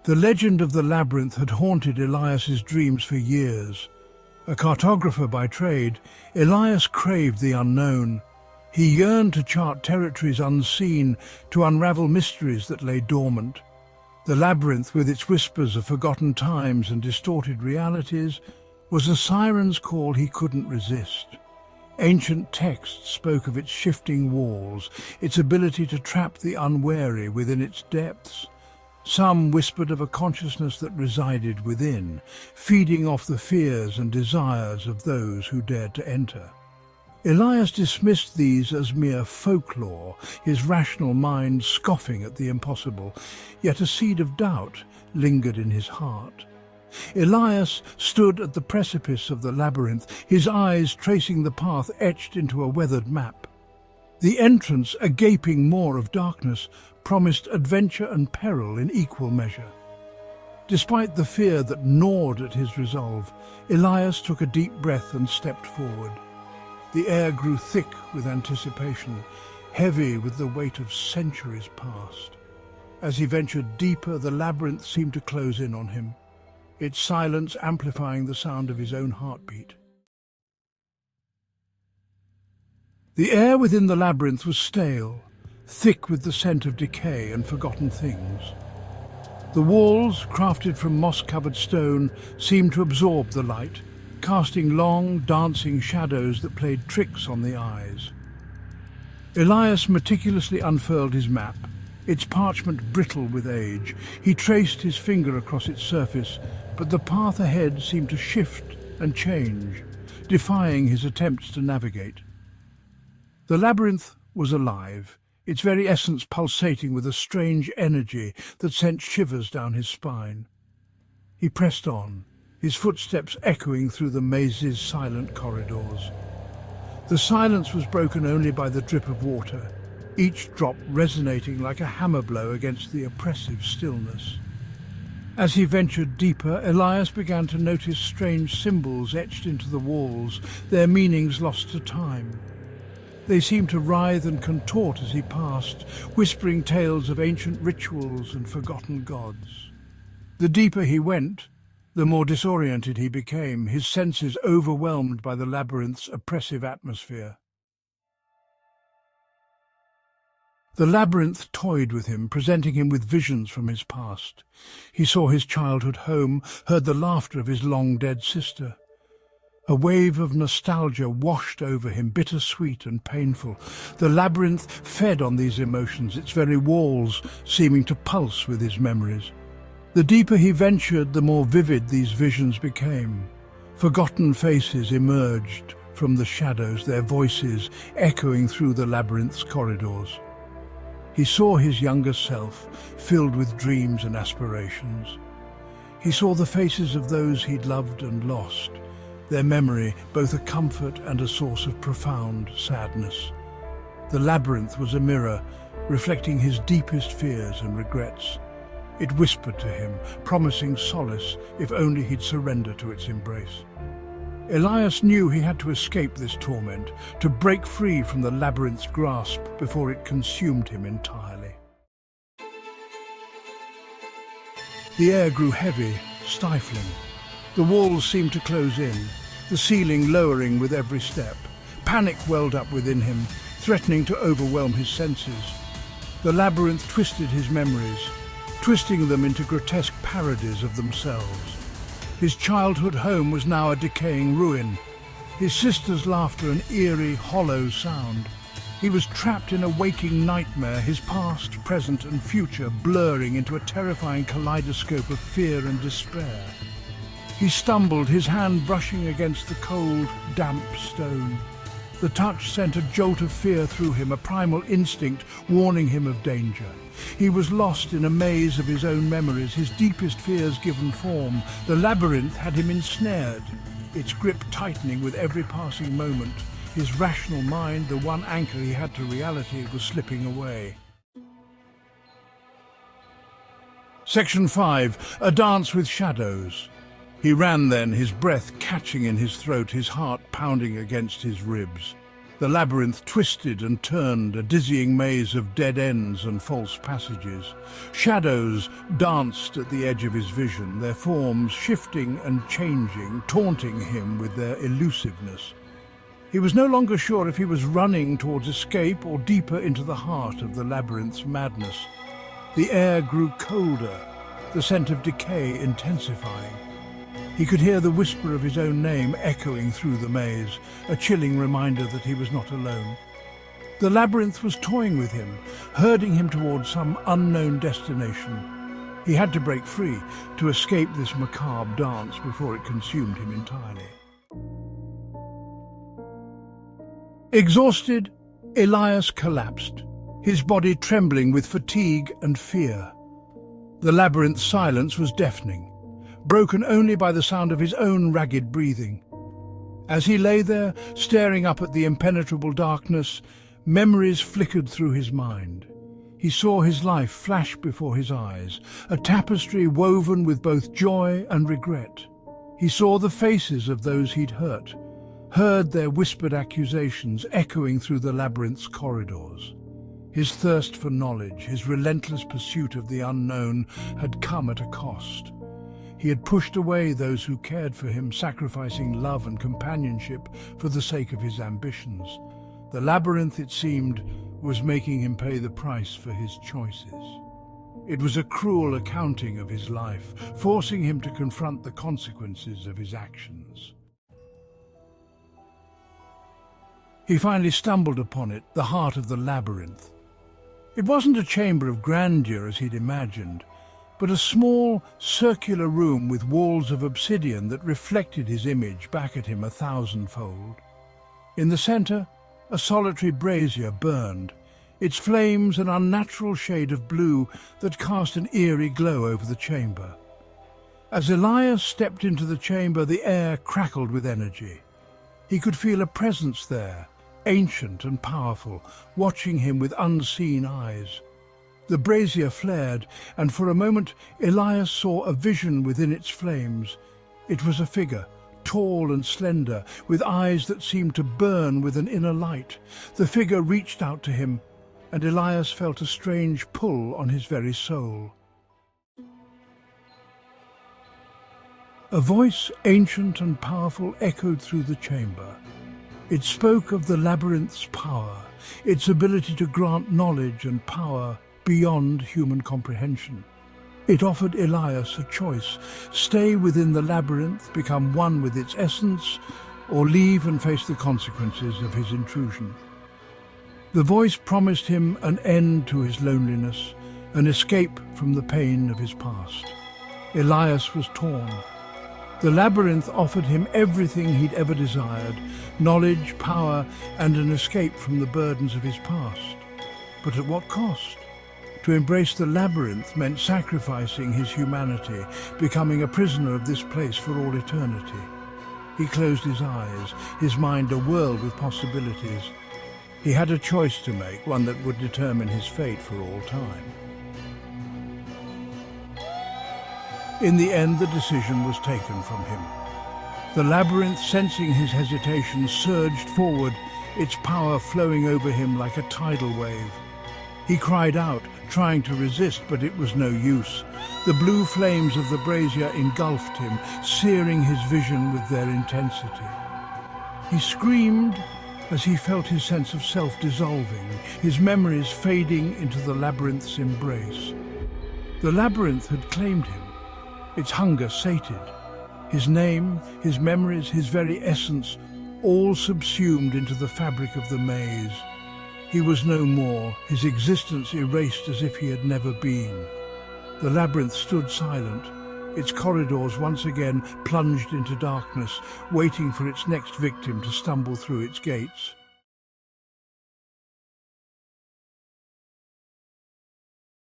The legend of the labyrinth had haunted Elias's dreams for years. A cartographer by trade, Elias craved the unknown. He yearned to chart territories unseen, to unravel mysteries that lay dormant. The labyrinth, with its whispers of forgotten times and distorted realities, was a siren's call he couldn't resist. Ancient texts spoke of its shifting walls, its ability to trap the unwary within its depths. Some whispered of a consciousness that resided within, feeding off the fears and desires of those who dared to enter. Elias dismissed these as mere folklore, his rational mind scoffing at the impossible, yet a seed of doubt lingered in his heart. Elias stood at the precipice of the labyrinth, his eyes tracing the path etched into a weathered map. The entrance, a gaping maw of darkness, promised adventure and peril in equal measure. Despite the fear that gnawed at his resolve, Elias took a deep breath and stepped forward. The air grew thick with anticipation, heavy with the weight of centuries past. As he ventured deeper, the labyrinth seemed to close in on him, its silence amplifying the sound of his own heartbeat. The air within the labyrinth was stale, thick with the scent of decay and forgotten things. The walls, crafted from moss-covered stone, seemed to absorb the light, casting long, dancing shadows that played tricks on the eyes. Elias meticulously unfurled his map, its parchment brittle with age. He traced his finger across its surface, but the path ahead seemed to shift and change, defying his attempts to navigate. The labyrinth was alive, its very essence pulsating with a strange energy that sent shivers down his spine. He pressed on, his footsteps echoing through the maze's silent corridors. The silence was broken only by the drip of water, each drop resonating like a hammer blow against the oppressive stillness. As he ventured deeper, Elias began to notice strange symbols etched into the walls, their meanings lost to time. They seemed to writhe and contort as he passed, whispering tales of ancient rituals and forgotten gods. The deeper he went, the more disoriented he became, his senses overwhelmed by the labyrinth's oppressive atmosphere. The labyrinth toyed with him, presenting him with visions from his past. He saw his childhood home, heard the laughter of his long-dead sister. A wave of nostalgia washed over him, bittersweet and painful. The labyrinth fed on these emotions, its very walls seeming to pulse with his memories. The deeper he ventured, the more vivid these visions became. Forgotten faces emerged from the shadows, their voices echoing through the labyrinth's corridors. He saw his younger self, filled with dreams and aspirations. He saw the faces of those he'd loved and lost, their memory both a comfort and a source of profound sadness. The labyrinth was a mirror, reflecting his deepest fears and regrets. It whispered to him, promising solace if only he'd surrender to its embrace. Elias knew he had to escape this torment, to break free from the labyrinth's grasp before it consumed him entirely. The air grew heavy, stifling. The walls seemed to close in, the ceiling lowering with every step. Panic welled up within him, threatening to overwhelm his senses. The labyrinth twisted his memories, twisting them into grotesque parodies of themselves. His childhood home was now a decaying ruin, his sister's laughter an eerie, hollow sound. He was trapped in a waking nightmare, his past, present and future blurring into a terrifying kaleidoscope of fear and despair. He stumbled, his hand brushing against the cold, damp stone. The touch sent a jolt of fear through him, a primal instinct warning him of danger. He was lost in a maze of his own memories, his deepest fears given form. The labyrinth had him ensnared, its grip tightening with every passing moment. His rational mind, the one anchor he had to reality, was slipping away. Section 5. A Dance with Shadows. He ran then, his breath catching in his throat, his heart pounding against his ribs. The labyrinth twisted and turned, a dizzying maze of dead ends and false passages. Shadows danced at the edge of his vision, their forms shifting and changing, taunting him with their elusiveness. He was no longer sure if he was running towards escape or deeper into the heart of the labyrinth's madness. The air grew colder, the scent of decay intensifying. He could hear the whisper of his own name echoing through the maze, a chilling reminder that he was not alone. The labyrinth was toying with him, herding him towards some unknown destination. He had to break free to escape this macabre dance before it consumed him entirely. Exhausted, Elias collapsed, his body trembling with fatigue and fear. The labyrinth's silence was deafening, broken only by the sound of his own ragged breathing. As he lay there, staring up at the impenetrable darkness, memories flickered through his mind. He saw his life flash before his eyes, a tapestry woven with both joy and regret. He saw the faces of those he'd hurt, heard their whispered accusations echoing through the labyrinth's corridors. His thirst for knowledge, his relentless pursuit of the unknown, had come at a cost. He had pushed away those who cared for him, sacrificing love and companionship for the sake of his ambitions. The labyrinth, it seemed, was making him pay the price for his choices. It was a cruel accounting of his life, forcing him to confront the consequences of his actions. He finally stumbled upon it, the heart of the labyrinth. It wasn't a chamber of grandeur as he'd imagined, but a small, circular room with walls of obsidian that reflected his image back at him 1,000-fold. In the centre, a solitary brazier burned, its flames an unnatural shade of blue that cast an eerie glow over the chamber. As Elias stepped into the chamber, the air crackled with energy. He could feel a presence there, ancient and powerful, watching him with unseen eyes. The brazier flared, and for a moment Elias saw a vision within its flames. It was a figure, tall and slender, with eyes that seemed to burn with an inner light. The figure reached out to him, and Elias felt a strange pull on his very soul. A voice, ancient and powerful, echoed through the chamber. It spoke of the labyrinth's power, its ability to grant knowledge and power beyond human comprehension. It offered Elias a choice: stay within the labyrinth, become one with its essence, or leave and face the consequences of his intrusion. The voice promised him an end to his loneliness, an escape from the pain of his past. Elias was torn. The labyrinth offered him everything he'd ever desired: knowledge, power, and an escape from the burdens of his past. But at what cost? To embrace the labyrinth meant sacrificing his humanity, becoming a prisoner of this place for all eternity. He closed his eyes, his mind a whirl with possibilities. He had a choice to make, one that would determine his fate for all time. In the end, the decision was taken from him. The labyrinth, sensing his hesitation, surged forward, its power flowing over him like a tidal wave. He cried out, trying to resist, but it was no use. The blue flames of the brazier engulfed him, searing his vision with their intensity. He screamed as he felt his sense of self dissolving, his memories fading into the labyrinth's embrace. The labyrinth had claimed him, its hunger sated. His name, his memories, his very essence, all subsumed into the fabric of the maze. He was no more, his existence erased as if he had never been. The labyrinth stood silent, its corridors once again plunged into darkness, waiting for its next victim to stumble through its gates.